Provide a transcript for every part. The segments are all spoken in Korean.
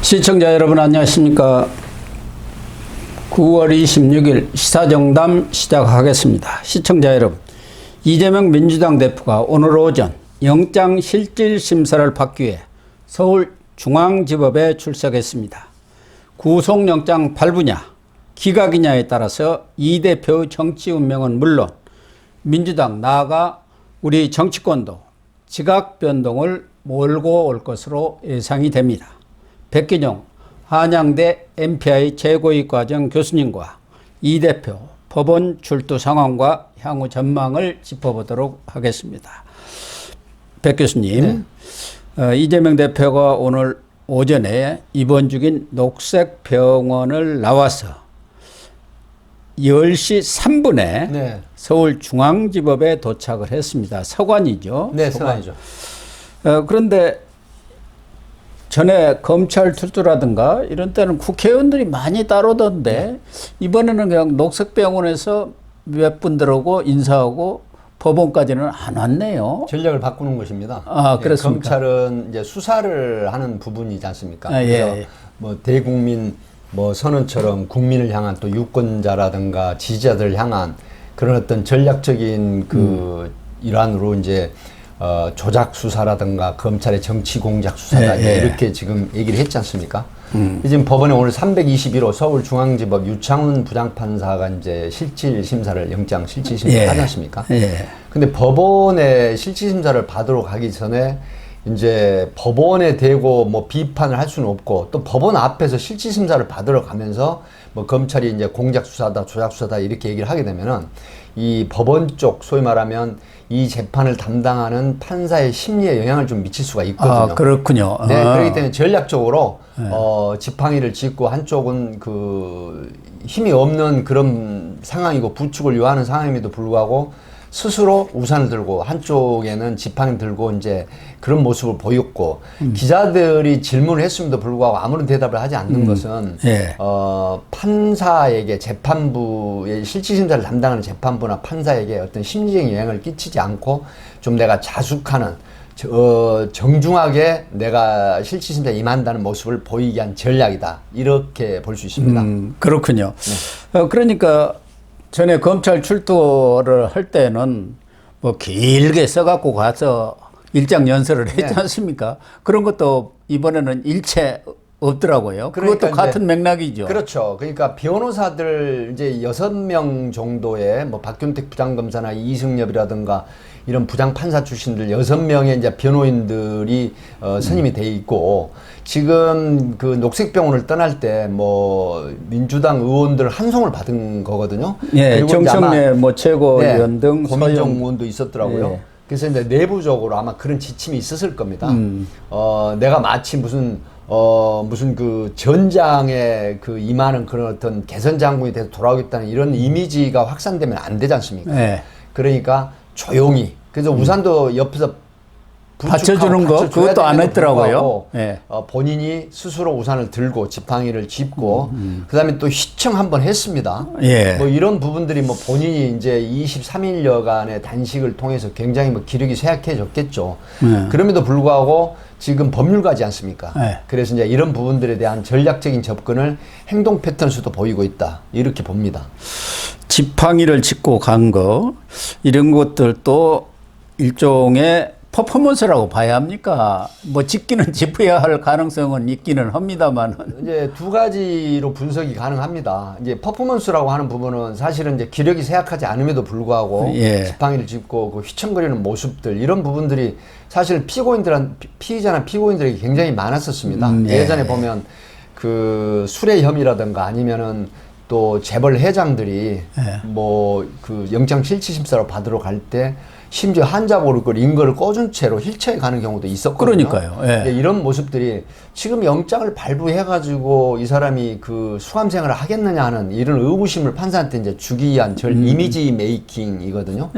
시청자 여러분 안녕하십니까. 9월 26일 시사정담 시작하겠습니다. 시청자 여러분, 이재명 민주당 대표가 오늘 오전 영장실질심사를 받기 위해 서울중앙지법에 출석했습니다. 구속영장 발부냐 기각이냐에 따라서 이 대표의 정치 운명은 물론 민주당 나아가 우리 정치권도 지각 변동을 몰고 올 것으로 예상이 됩니다. 백기종 한양대 MPI 최고위과정 교수님과 이 대표 법원 출두 상황과 향후 전망을 짚어보도록 하겠습니다. 백 교수님, 이재명 대표가 오늘 오전에 입원 중인 녹색병원을 나와서 10시 3분에 서울중앙지법에 도착을 했습니다. 서관이죠. 네, 서관이죠. 그런데 전에 검찰 출두라든가 이런 때는 국회의원들이 많이 따르던데 이번에는 그냥 녹색병원에서 몇 분들하고 인사하고 법원까지는 안 왔네요. 전략을 바꾸는 것입니다. 아, 그렇습니까? 검찰은 이제 수사를 하는 부분이지 않습니까? 아, 그래서 예. 뭐 대국민 뭐 선언처럼 국민을 향한 또 유권자라든가 지지자들을 향한 그런 어떤 전략적인 그 일환으로 이제 조작 수사라든가 검찰의 정치 공작 수사다 이렇게 지금 얘기를 했지 않습니까? 지금 법원에 오늘 321호 서울중앙지법 유창훈 부장판사가 이제 실질 심사를 영장 실질 심사를 하지 않습니까? 근데 법원에 실질 심사를 받으러 가기 전에 이제 법원에 대고 뭐 비판을 할 수는 없고 또 법원 앞에서 실질 심사를 받으러 가면서 뭐 검찰이 이제 공작 수사다 조작 수사다 이렇게 얘기를 하게 되면은 이 법원 쪽 소위 말하면 이 재판을 담당하는 판사의 심리에 영향을 좀 미칠 수가 있거든요. 아, 그렇군요. 네, 그렇기 때문에 전략적으로 지팡이를 짚고 한쪽은 그 힘이 없는 그런 상황이고 부축을 요하는 상황임에도 불구하고 스스로 우산을 들고 한쪽에는 지팡이를 들고 이제 그런 모습을 보였고 기자들이 질문을 했음에도 불구하고 아무런 대답을 하지 않는 것은 판사에게 재판부의 실질심사를 담당하는 재판부나 판사에게 어떤 심리적인 영향을 끼치지 않고 좀 내가 자숙하는 정중하게 내가 실질심사에 임한다는 모습을 보이게 한 전략이다 이렇게 볼 수 있습니다. 그렇군요. 그러니까 전에 검찰 출두를 할 때는 뭐 길게 써갖고 가서 일장 연설을 했지 않습니까? 그런 것도 이번에는 일체 없더라고요. 그러니까 그것도 같은 맥락이죠. 그렇죠. 그러니까 변호사들 이제 6명 정도의 뭐 박균택 부장검사나 이승엽이라든가 이런 부장판사 출신들 6명의 이제 변호인들이 선임이 돼 있고 지금 그 녹색병원을 떠날 때 뭐 민주당 의원들 한송을 받은 거거든요. 예, 정청래 뭐 최고위원 등 고민정 의원도 있었더라고요. 예. 그래서 이제 내부적으로 아마 그런 지침이 있었을 겁니다. 내가 마치 무슨 그 전장에 그 임하는 그런 어떤 개선 장군이 돼서 돌아오겠다는 이런 이미지가 확산되면 안 되지 않습니까? 예. 그러니까 조용히. 그래서 우산도 옆에서 받쳐주는 거 그것도 안 했더라고요. 예. 본인이 스스로 우산을 들고 지팡이를 짚고 그다음에 또 휘청 한번 했습니다. 예. 뭐 이런 부분들이 뭐 본인이 이제 23일여간의 단식을 통해서 굉장히 뭐 기력이 쇠약해졌겠죠. 그럼에도 불구하고 지금 법률가지 않습니까? 그래서 이제 이런 부분들에 대한 전략적인 접근을 행동 패턴에서도 보이고 있다 이렇게 봅니다. 지팡이를 짚고 간 거 이런 것들도 일종의 퍼포먼스라고 봐야 합니까? 뭐 짚기는 짚어야 할 가능성은 있기는 합니다만 이제 두 가지로 분석이 가능합니다. 이제 퍼포먼스라고 하는 부분은 사실은 이제 기력이 쇠약하지 않음에도 불구하고 지팡이를 짚고 그 휘청거리는 모습들 이런 부분들이 사실 피의자나 피고인들에게 굉장히 많았었습니다. 예전에 보면 그 술의 혐의라든가 아니면은 또 재벌 회장들이 뭐 그 영장 실질심사로 받으러 갈 때 심지어 한자보를 그 링거를 꺼준 채로 휠체어에 가는 경우도 있었거든요. 그러니까요. 이런 모습들이 지금 영장을 발부해가지고 이 사람이 그 수감생활을 하겠느냐 하는 이런 의구심을 판사한테 이제 주기 위한 이미지 메이킹이거든요.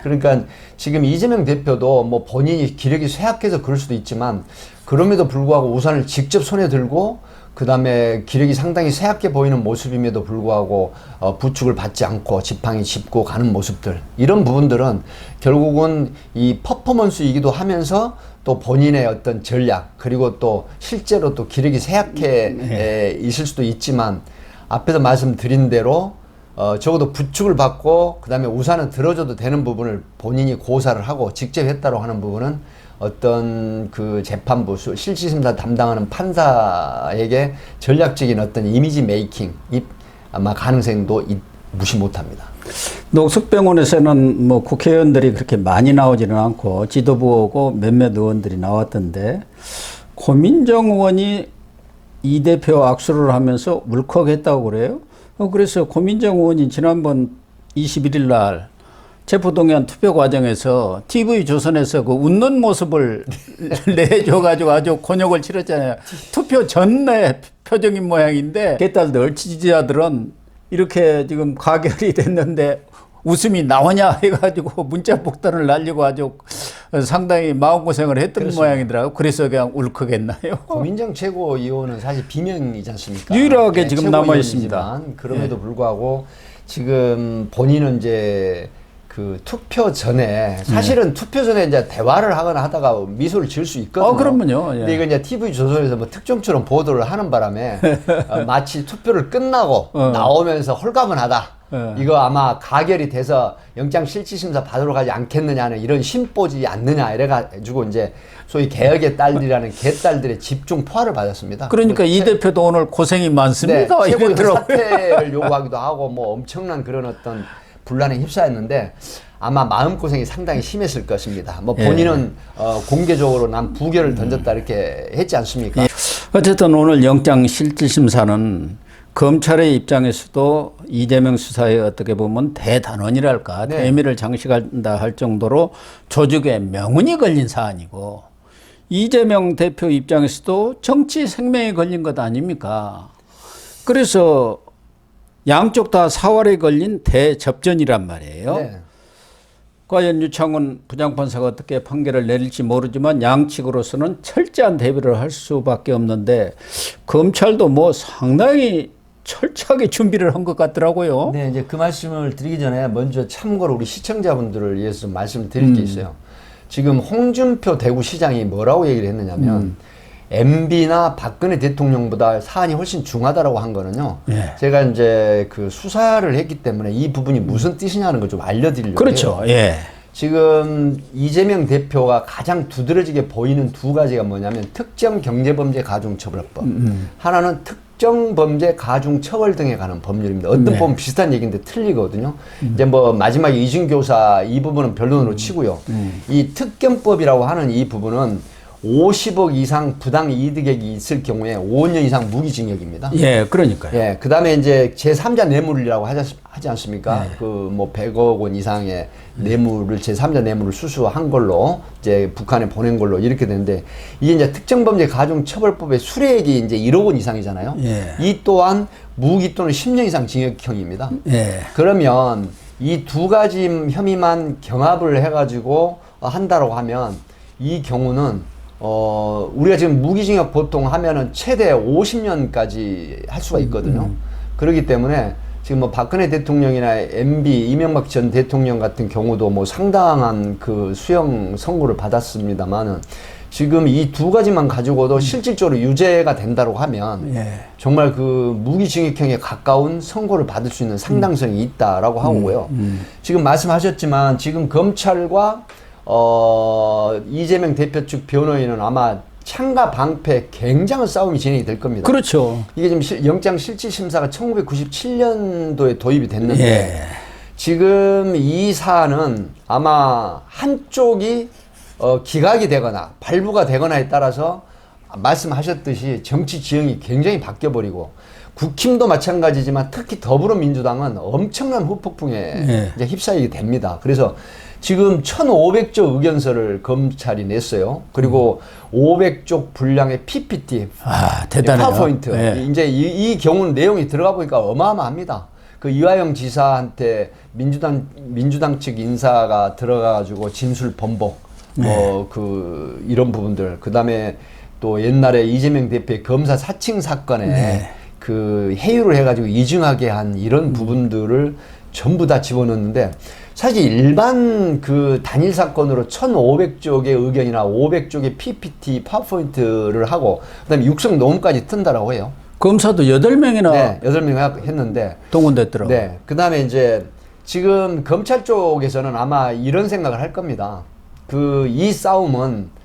그러니까 지금 이재명 대표도 뭐 본인이 기력이 쇠약해서 그럴 수도 있지만 그럼에도 불구하고 우산을 직접 손에 들고 그다음에 기력이 상당히 쇠약해 보이는 모습임에도 불구하고 부축을 받지 않고 지팡이 짚고 가는 모습들, 이런 부분들은 결국은 이 퍼포먼스이기도 하면서 또 본인의 어떤 전략, 그리고 또 실제로 또 기력이 쇠약해 있을 수도 있지만 앞에서 말씀드린 대로 적어도 부축을 받고 그다음에 우산은 들어줘도 되는 부분을 본인이 고사를 하고 직접 했다고 하는 부분은 어떤 그 재판부 실질심사 담당하는 판사에게 전략적인 어떤 이미지 메이킹 아마 가능성도 무시 못합니다. 녹색병원에서는 뭐 국회의원들이 그렇게 많이 나오지는 않고 지도부하고 몇몇 의원들이 나왔던데, 고민정 의원이 이 대표 악수를 하면서 울컥했다고 그래요. 그래서 고민정 의원이 지난번 21일 날 체포동의안 투표 과정에서 TV조선에서 그 웃는 모습을 내줘가지고 아주 곤욕을 치렀잖아요. 투표 전에 표정인 모양인데, 개딸들, 지지자들은 이렇게 지금 가결이 됐는데 웃음이 나오냐 해가지고 문자 폭탄을 날리고 아주 상당히 마음고생을 했던 그렇습니다. 모양이더라고요. 그래서 그냥 울컥했나요? 고민정 최고위원은 사실 비명이지 않습니까? 유일하게 지금 남아있습니다. 최고위원이지만 그럼에도 불구하고 지금 본인은 이제 그 투표 전에 사실은 투표 전에 이제 대화를 하거나 하다가 미소를 지을 수 있거든요. 그럼요. 예. 근데 이거 이제 TV 조선에서 뭐 특종처럼 보도를 하는 바람에 마치 투표를 끝나고 나오면서 홀가분하다. 이거 아마 가결이 돼서 영장실질심사 받으러 가지 않겠느냐는 이런 심보지 않느냐 이래가지고 이제 소위 개혁의 딸들이라는 개딸들의 집중 포화를 받았습니다. 그러니까 이 대표도 오늘 고생이 많습니다. 네, 최고위원 이러더라고요. 사퇴를 요구하기도 하고 뭐 엄청난 그런 어떤 분란에 휩싸였는데 아마 마음고생이 상당히 심했을 것입니다. 뭐 본인은 공개적으로 난 부결을 던졌다 이렇게 했지 않습니까? 예. 어쨌든 오늘 영장실질심사는 검찰의 입장에서도 이재명 수사에 어떻게 보면 대단원이랄까, 네. 대미를 장식한다 할 정도로 조직에 명운이 걸린 사안이고, 이재명 대표 입장에서도 정치 생명이 걸린 것 아닙니까? 그래서 양쪽 다 사활에 걸린 대접전이란 말이에요. 네. 과연 유창훈 부장판사가 어떻게 판결을 내릴지 모르지만 양측으로서는 철저한 대비를 할 수밖에 없는데, 검찰도 뭐 상당히 철저하게 준비를 한 것 같더라고요. 네, 이제 그 말씀을 드리기 전에 먼저 참고로 우리 시청자분들을 위해서 좀 말씀을 드릴 게 있어요. 지금 홍준표 대구시장이 뭐라고 얘기를 했느냐면 MB나 박근혜 대통령보다 사안이 훨씬 중하다라고 한 거는요. 예. 제가 이제 그 수사를 했기 때문에 이 부분이 무슨 뜻이냐는 걸 좀 알려드리려고 그렇죠. 해요. 예. 지금 이재명 대표가 가장 두드러지게 보이는 두 가지가 뭐냐면 특정 경제범죄 가중처벌법, 하나는 특정범죄 가중처벌 등에 관한 법률입니다. 어떤 네. 보면 비슷한 얘기인데 틀리거든요. 이제 뭐 마지막에 이준교사 이 부분은 변론으로 치고요. 이 특경법이라고 하는 이 부분은 50억 이상 부당 이득액이 있을 경우에 5년 이상 무기징역입니다. 예, 그러니까요. 예, 그 다음에 이제 제3자 뇌물이라고 하지 않습니까? 네. 그 뭐 100억 원 이상의 뇌물을 제3자 뇌물을 수수한 걸로 이제 북한에 보낸 걸로 이렇게 되는데, 이게 이제 특정범죄 가중처벌법의 수뢰액이 이제 1억 원 이상이잖아요. 예. 이 또한 무기 또는 10년 이상 징역형입니다. 예. 그러면 이 두 가지 혐의만 경합을 해가지고 한다라고 하면 이 경우는 우리가 지금 무기징역 보통 하면은 최대 50년까지 할 수가 있거든요. 그렇기 때문에 지금 뭐 박근혜 대통령이나 MB 이명박 전 대통령 같은 경우도 뭐 상당한 그 수형 선고를 받았습니다만은 지금 이 두 가지만 가지고도 실질적으로 유죄가 된다고 하면 예. 정말 그 무기징역형에 가까운 선고를 받을 수 있는 상당성이 있다라고 하고요. 지금 말씀하셨지만 지금 검찰과 이재명 대표 측 변호인은 아마 창과 방패 굉장한 싸움이 진행이 될 겁니다. 그렇죠. 이게 지금 영장 실질심사가 1997년도에 도입이 됐는데 예. 지금 이 사안은 아마 한쪽이 기각이 되거나 발부가 되거나에 따라서 말씀하셨듯이 정치 지형이 굉장히 바뀌어버리고, 국힘도 마찬가지지만 특히 더불어민주당은 엄청난 후폭풍에 예. 이제 휩싸이게 됩니다. 그래서 지금 1,500조 의견서를 검찰이 냈어요. 그리고 500쪽 분량의 PPT, 대단해요. 파워포인트. 예. 이제 이 경우는 내용이 들어가 보니까 어마어마합니다. 그 이화영 지사한테 민주당 측 인사가 들어가가지고 진술 번복, 뭐 그 이런 부분들, 그 다음에 또 옛날에 이재명 대표의 검사 사칭 사건에 네. 그 해유를 해가지고 이중하게 한 이런 부분들을 전부 다 집어넣는데 사실 일반 그 단일 사건으로 1,500쪽의 의견이나 500쪽의 PPT, 파워포인트를 하고 그다음에 육성 녹음까지 튼다라고 해요. 검사도 8명이나 네, 8명 했는데 동원됐더라고요. 네, 그다음에 이제 지금 검찰 쪽에서는 아마 이런 생각을 할 겁니다. 그 이 싸움은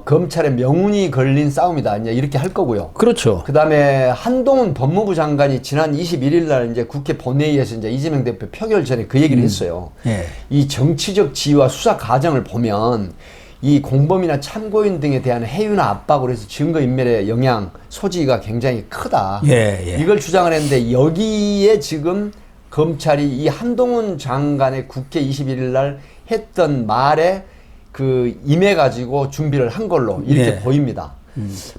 검찰의 명운이 걸린 싸움이다. 이제 이렇게 할 거고요. 그렇죠. 그다음에 한동훈 법무부 장관이 지난 21일 날 이제 국회 본회의에서 이제 이재명 대표 표결 전에 그 얘기를 했어요. 예. 이 정치적 지위와 수사 과정을 보면 이 공범이나 참고인 등에 대한 해유나 압박으로 해서 증거인멸의 영향, 소지가 굉장히 크다. 예, 예. 이걸 주장을 했는데 여기에 지금 검찰이 이 한동훈 장관의 국회 21일 날 했던 말에 그 임해가지고 준비를 한 걸로 이렇게 네. 보입니다.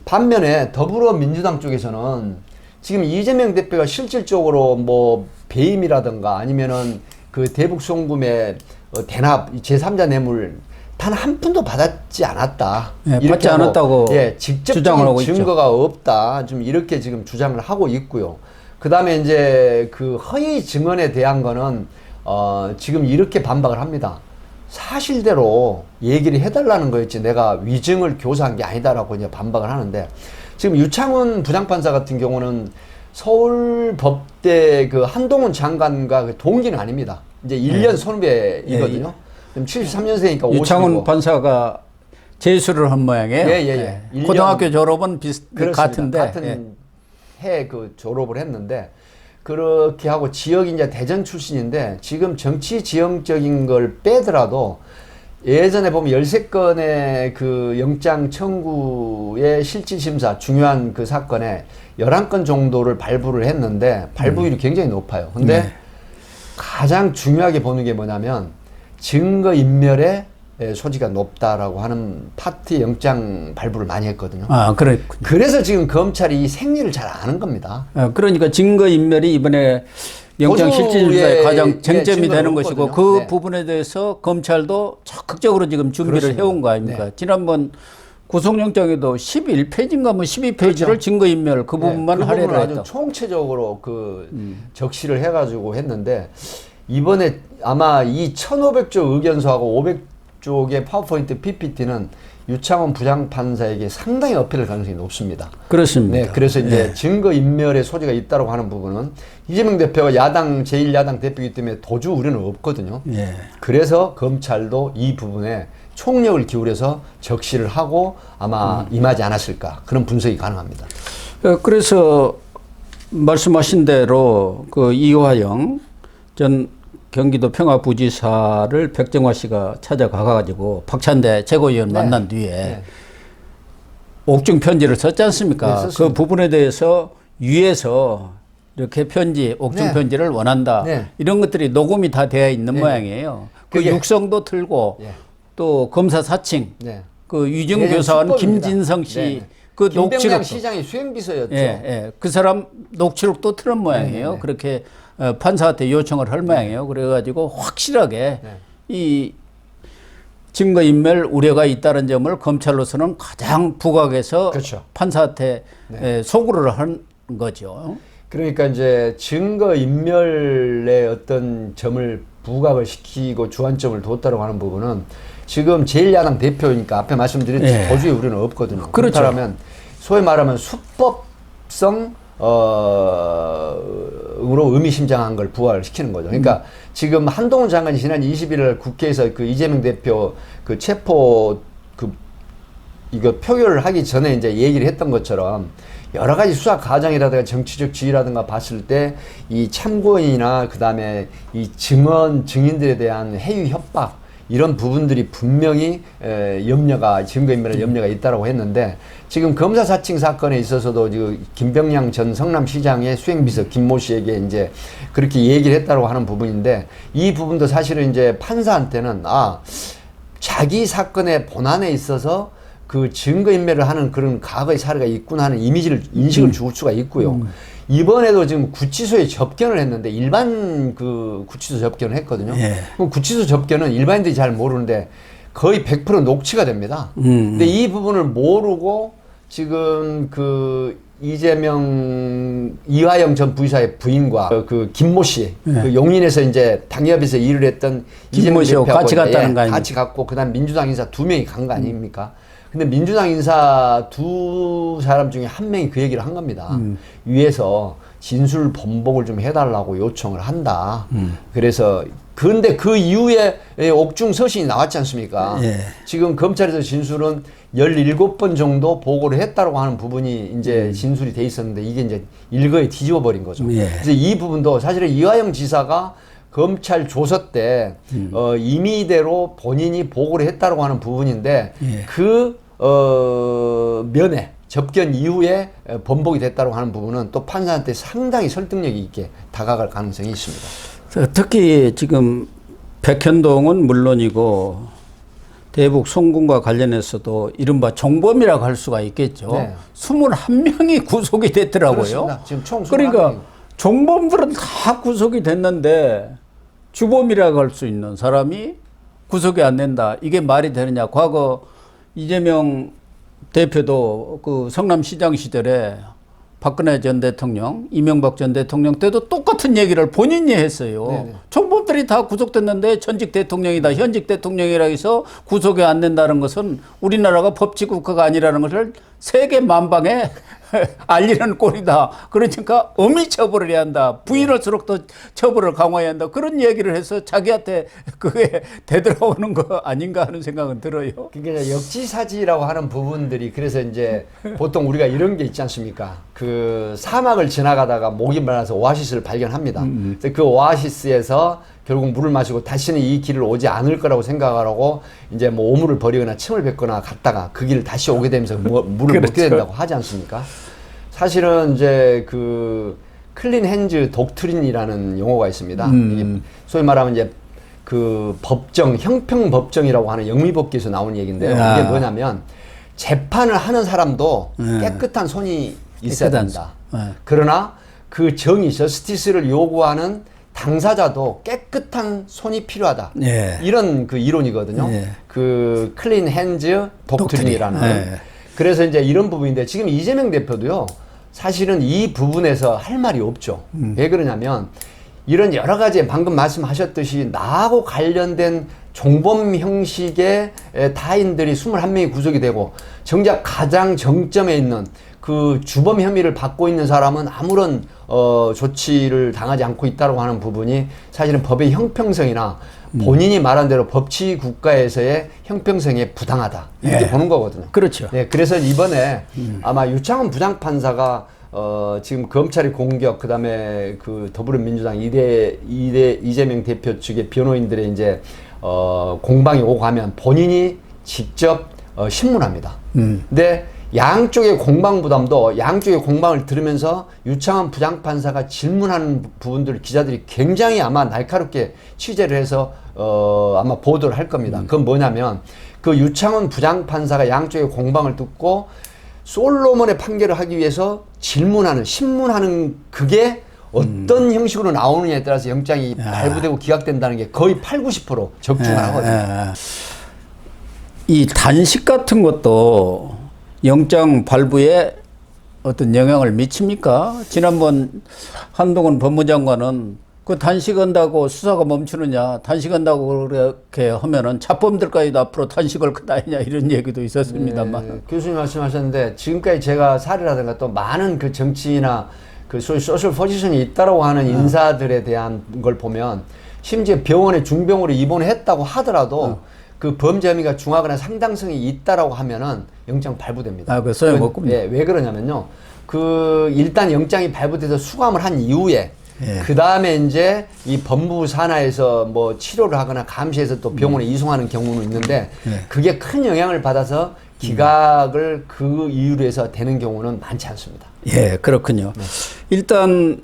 반면에 더불어민주당 쪽에서는 지금 이재명 대표가 실질적으로 뭐 배임이라든가 아니면은 그 대북 송금의 대납 제3자 뇌물 단 한 푼도 받았지 않았다. 네, 이렇게 받지 하고, 않았다고 예, 주장을 하고 직접적인 있죠. 증거가 없다. 좀 이렇게 지금 주장을 하고 있고요. 그 다음에 이제 그 허위 증언에 대한 거는 지금 이렇게 반박을 합니다. 사실대로 얘기를 해달라는 거였지 내가 위증을 교사한 게 아니다라고 이제 반박을 하는데 지금 유창훈 부장판사 같은 경우는 서울법대 그 한동훈 장관과 그 동기는 아닙니다. 이제 1년 선후배이거든요. 지금 73년생이니까 유창훈 50이고. 판사가 재수를 한 모양이에요. 예. 예. 고등학교 졸업은 같은데 같은 예. 해 그 졸업을 했는데 그렇게 하고 지역이 이제 대전 출신인데 지금 정치 지형적인 걸 빼더라도 예전에 보면 13건의 그 영장 청구의 실질심사 중요한 그 사건에 11건 정도를 발부를 했는데 발부율이 굉장히 높아요. 근데 네. 가장 중요하게 보는 게 뭐냐면 증거인멸의 소지가 높다라고 하는 파트의 영장 발부를 많이 했거든요. 아, 그렇군요. 그래서 지금 검찰이 이 생리를 잘 아는 겁니다. 그러니까 증거인멸이 이번에 영장실질심사의 가장 쟁점이 증거를 되는 것이고 얻거든요. 그 네. 부분에 대해서 검찰도 적극적으로 지금 준비를 그렇습니다. 해온 거 아닙니까? 네. 지난번 구속영장에도 11페이지인가 뭐 12페이지를 그렇죠. 증거인멸 그 부분만 그 할애를 부분을 아주 했다. 총체적으로 그 적시를 해가지고 했는데 이번에 아마 이 1,500조 의견서하고 500쪽의 파워포인트 PPT는 유창훈 부장판사에게 상당히 어필할 가능성이 높습니다. 그렇습니다. 네, 그래서 이제 예. 증거인멸의 소지가 있다고 하는 부분은 이재명 대표가 야당 제1야당 대표이기 때문에 도주 우려는 없거든요. 예. 그래서 검찰도 이 부분에 총력을 기울여서 적시를 하고 아마 임하지 않았을까 그런 분석이 가능합니다. 그래서 말씀하신 대로 그 이화영 전 경기도 평화부지사를 백정화 씨가 찾아가가지고 박찬대 최고위원 네. 만난 뒤에 네. 옥중 편지를 썼지 않습니까? 네, 그 썼습니다. 부분에 대해서 위에서 이렇게 편지, 옥중 네. 편지를 원한다. 네. 이런 것들이 녹음이 다 되어 있는 네. 모양이에요. 그 그게- 육성도 틀고 예. 또 검사 사칭, 네. 그 네, 유증교사원 수법입니다. 김진성 씨 네. 그 김병장 녹취록 시장이 수행비서였죠. 예. 그 사람 녹취록도 틀은 모양이에요. 네. 그렇게 판사한테 요청을 할 모양이에요. 그래가지고 확실하게 네. 이 증거인멸 우려가 있다는 점을 검찰로서는 가장 부각해서 그렇죠. 판사한테 소구를 한 거죠. 그러니까 이제 증거인멸의 어떤 점을 부각을 시키고 주안점을 뒀다고 하는 부분은 지금 제1야당 대표니까 앞에 말씀드렸듯이 예. 도주의 우려는 없거든요. 그렇죠. 그렇다면 소위 말하면 수법성 으로 의미심장한 걸 부활을 시키는 거죠. 그러니까 지금 한동훈 장관이 지난 21일 국회에서 그 이재명 대표 그 체포 이거 표결을 하기 전에 이제 얘기를 했던 것처럼 여러 가지 수사 과정이라든가 정치적 지위라든가 봤을 때 이 참고인이나 그 다음에 이 증인들에 대한 해유 협박 이런 부분들이 분명히 증거인멸의 염려가 있다라고 했는데 지금 검사 사칭 사건에 있어서도 지금 김병량 전 성남시장의 수행비서 김모 씨에게 이제 그렇게 얘기를 했다고 하는 부분인데 이 부분도 사실은 이제 판사한테는 자기 사건의 본안에 있어서 그 증거인멸을 하는 그런 과거의 사례가 있구나 하는 인식을 줄 수가 있고요. 이번에도 지금 구치소에 접견을 했는데 일반 그 구치소 접견을 했거든요. 예. 그럼 구치소 접견은 일반인들이 잘 모르는데 거의 100% 녹취가 됩니다. 근데 이 부분을 모르고 지금 그 이화영 전 부의사의 부인과 그 김모 씨, 그 용인에서 이제 당협에서 일을 했던 김모 씨하고 같이 갔다는 거 아닙니까? 같이 갔고 그다음 민주당 인사 2명이 간 거 아닙니까? 근데 민주당 인사 2사람 중에 1명이 그 얘기를 한 겁니다. 위에서 진술 번복을 좀 해달라고 요청을 한다. 그래서 근데 그 이후에 옥중 서신이 나왔지 않습니까? 예. 지금 검찰에서 진술은 17번 정도 보고를 했다고 하는 부분이 이제 진술이 돼 있었는데 이게 이제 일거에 뒤집어 버린 거죠. 예. 그래서 이 부분도 사실은 이화영 지사가 검찰 조서 때 임의대로 본인이 보고를 했다고 하는 부분인데 예. 면회 접견 이후에 번복이 됐다고 하는 부분은 또 판사한테 상당히 설득력 있게 다가갈 가능성이 있습니다. 특히 지금 백현동은 물론이고 대북 송금과 관련해서도 이른바 종범이라고 할 수가 있겠죠. 네. 21명이 구속이 됐더라고요. 그렇습니다. 지금 총 21명이. 그러니까 종범들은 다 구속이 됐는데 주범이라고 할 수 있는 사람이 구속이 안 된다. 이게 말이 되느냐. 과거 이재명 대표도 그 성남시장 시절에 박근혜 전 대통령, 이명박 전 대통령 때도 똑같은 얘기를 본인이 했어요. 네네. 총범들이 다 구속됐는데 전직 대통령이다, 현직 대통령이라 해서 구속이 안 된다는 것은 우리나라가 법치국가가 아니라는 것을 세계 만방에 알리는 꼴이다. 그러니까 엄히 처벌을 해야 한다. 부인할수록 더 처벌을 강화해야 한다. 그런 얘기를 해서 자기한테 그게 되돌아오는 거 아닌가 하는 생각은 들어요. 그러니까 역지사지라고 하는 부분들이 그래서 이제 보통 우리가 이런 게 있지 않습니까? 그 사막을 지나가다가 목이 말라서 오아시스를 발견합니다. 그래서 그 오아시스에서 결국 물을 마시고 다시는 이 길을 오지 않을 거라고 생각을 하고 이제 뭐 오물을 버리거나 침을 뱉거나 갔다가 그 길을 다시 오게 되면서 물을 그렇죠. 먹게 된다고 하지 않습니까? 사실은 이제 그 클린 핸즈 독트린이라는 용어가 있습니다. 이게 소위 말하면 이제 그 법정, 형평 법정이라고 하는 영미법기에서 나오는 얘기인데요. 야. 이게 뭐냐면 재판을 하는 사람도 깨끗한 손이 있어야 깨끗한 된다. 손. 그러나 그 정의, 저스티스를 요구하는 당사자도 깨끗한 손이 필요하다. 예. 이런 그 이론이거든요. 예. 그 클린 핸즈 독트린이라는. 독트린. 예. 그래서 이제 이런 부분인데 지금 이재명 대표도요. 사실은 이 부분에서 할 말이 없죠. 왜 그러냐면 이런 여러 가지 방금 말씀하셨듯이 나하고 관련된 종범 형식의 타인들이 21명이 구속이 되고 정작 가장 정점에 있는 그 주범 혐의를 받고 있는 사람은 아무런 조치를 당하지 않고 있다고 하는 부분이 사실은 법의 형평성이나 본인이 말한 대로 법치 국가에서의 형평성에 부당하다 이렇게 예. 보는 거거든요. 그렇죠. 네, 그래서 이번에 아마 유창훈 부장판사가 지금 검찰의 공격 그다음에 그 더불어민주당 이재명 대표 측의 변호인들의 이제 공방이 오고 가면 본인이 직접 신문합니다. 근데 양쪽의 공방 부담도 양쪽의 공방을 들으면서 유창한 부장판사가 질문하는 부분들 기자들이 굉장히 아마 날카롭게 취재를 해서 아마 보도를 할 겁니다. 그건 뭐냐면 그 유창훈 부장판사가 양쪽의 공방을 듣고 솔로몬의 판결을 하기 위해서 질문하는 신문하는 그게 어떤 형식으로 나오느냐에 따라서 영장이 발부되고 기각된다는 게 거의 80~90% 적중을 하거든요. 이 단식 같은 것도 영장 발부에 어떤 영향을 미칩니까? 지난번 한동훈 법무장관은 그 단식한다고 수사가 멈추느냐, 단식한다고 그렇게 하면은 자범들까지도 앞으로 단식을 그다냐 이런 얘기도 있었습니다만. 네, 교수님 말씀하셨는데 지금까지 제가 사례라든가 또 많은 그 정치나 그 소셜 포지션이 있다라고 하는 인사들에 대한 걸 보면 심지어 병원에 중병으로 입원했다고 하더라도 그 범죄 혐의가 중하거나 상당성이 있다라고 하면은 영장 발부됩니다. 아, 그 소용없군요. 예, 왜 그러냐면요. 그 일단 영장이 발부돼서 수감을 한 이후에 예. 그 다음에 이제 이 법무부 산하에서 뭐 치료를 하거나 감시해서 또 병원에 이송하는 경우는 있는데 그게 큰 영향을 받아서 기각을 그 이유로 해서 되는 경우는 많지 않습니다. 예, 그렇군요. 일단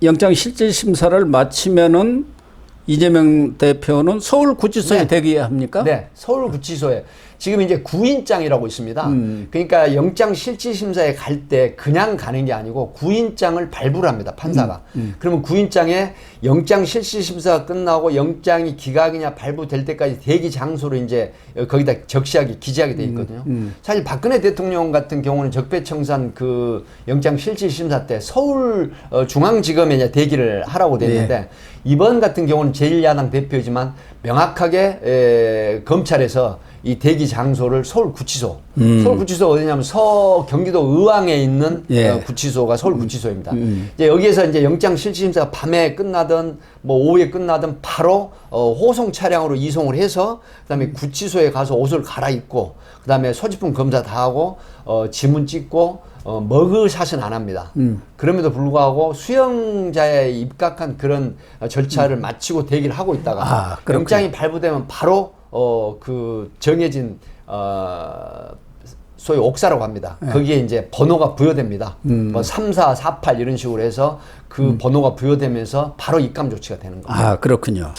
영장 실질 심사를 마치면은 이재명 대표는 서울구치소에 네. 대기합니까? 네, 서울구치소에 지금 이제 구인장이라고 있습니다. 그러니까 영장 실질 심사에 갈 때 그냥 가는 게 아니고 구인장을 발부를 합니다. 판사가. 그러면 구인장에 영장 실질 심사가 끝나고 영장이 기각이냐 발부될 때까지 대기 장소를 이제 거기다 적시하게 기재하게 돼 있거든요. 사실 박근혜 대통령 같은 경우는 적폐청산 그 영장 실질 심사 때 서울 중앙지검에 이제 대기를 하라고 돼 있는데 이번 같은 경우는 제1야당 대표이지만 명확하게 검찰에서 이 대기 장소를 서울구치소. 서울구치소 어디냐면 경기도 의왕에 있는 구치소가 서울구치소입니다. 이제 여기에서 이제 영장 실질심사가 밤에 끝나든 뭐 오후에 끝나든 바로 호송 차량으로 이송을 해서 그다음에 구치소에 가서 옷을 갈아입고 그다음에 소지품 검사 다 하고 지문 찍고 머그샷은 안 합니다. 그럼에도 불구하고 수영자에 입각한 그런 절차를 마치고 대기를 하고 있다가 영장이 발부되면 바로 그 정해진 소위 옥사라고 합니다. 거기에 이제 번호가 부여됩니다. 뭐 34, 48 이런 식으로 해서 그 번호가 부여되면서 바로 입감 조치가 되는 겁니다. 아, 그렇군요.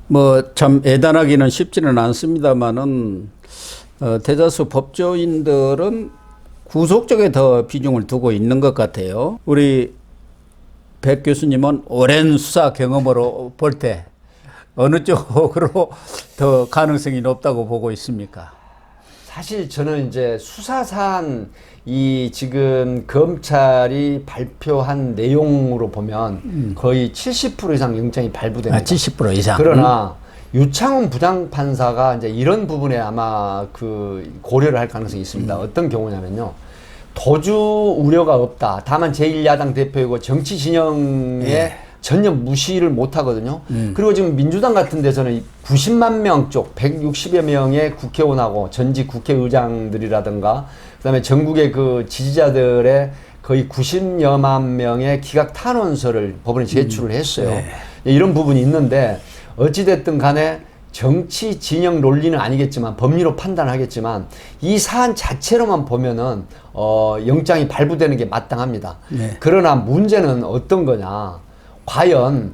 뭐 참 애단하기는 쉽지는 않습니다만은 대다수 법조인들은 구속 쪽에 더 비중을 두고 있는 것 같아요. 우리 백 교수님은 오랜 수사 경험으로 볼 때 어느 쪽으로 더 가능성이 높다고 보고 있습니까? 사실 저는 이제 수사사안 이 지금 검찰이 발표한 내용으로 보면 거의 70% 이상 영장이 발부됩니다. 70% 이상. 그러나 유창훈 부장판사가 이제 이런 부분에 아마 그 고려를 할 가능성이 있습니다. 어떤 경우냐면요. 도주 우려가 없다. 다만 제1야당 대표이고 정치 진영에 전혀 무시를 못 하거든요. 그리고 지금 민주당 같은 데서는 90만 명 쪽 160여 명의 국회의원하고 전직 국회의장들이라든가 그다음에 전국의 그 지지자들의 거의 90여만 명의 기각 탄원서를 법원에 제출을 했어요. 이런 부분이 있는데 어찌됐든 간에 정치 진영 논리는 아니겠지만 법리로 판단하겠지만 이 사안 자체로만 보면은 영장이 발부되는 게 마땅합니다. 그러나 문제는 어떤 거냐? 과연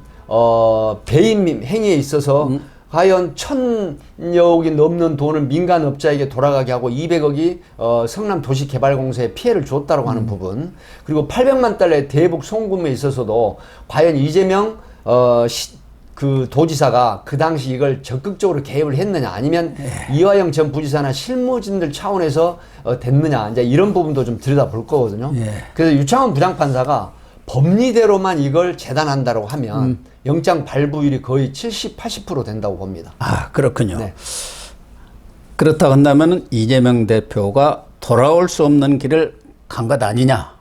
배임 행위에 있어서 과연 1,000여억이 넘는 돈을 민간업자에게 돌아가게 하고 200억이 성남도시개발공사에 피해를 줬다고 하는 부분, 그리고 800만 달러의 대북 송금에 있어서도 과연 이재명 그 도지사가 그 당시 이걸 적극적으로 개입을 했느냐, 아니면 이화영 전 부지사나 실무진들 차원에서 됐느냐, 이제 이런 부분도 좀 들여다볼 거거든요. 그래서 유창훈 부장판사가 법리대로만 이걸 재단한다고 하면 영장 발부율이 거의 70, 80% 된다고 봅니다. 아, 그렇군요. 네. 그렇다 한다면 이재명 대표가 돌아올 수 없는 길을 간 것 아니냐,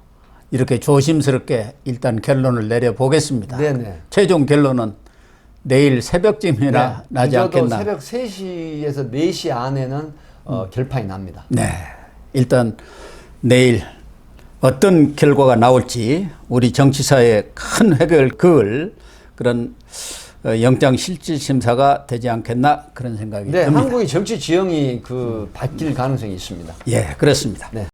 이렇게 조심스럽게 일단 결론을 내려보겠습니다. 네네. 최종 결론은 내일 새벽쯤이나 나지 않겠나. 새벽 3시에서 4시 안에는 결판이 납니다. 네. 일단 내일 어떤 결과가 나올지 우리 정치사에 큰 획을 그을 그런 영장 실질 심사가 되지 않겠나, 그런 생각이 듭니다. 한국의 정치 지형이 바뀔 가능성이 있습니다. 예, 그렇습니다. 네.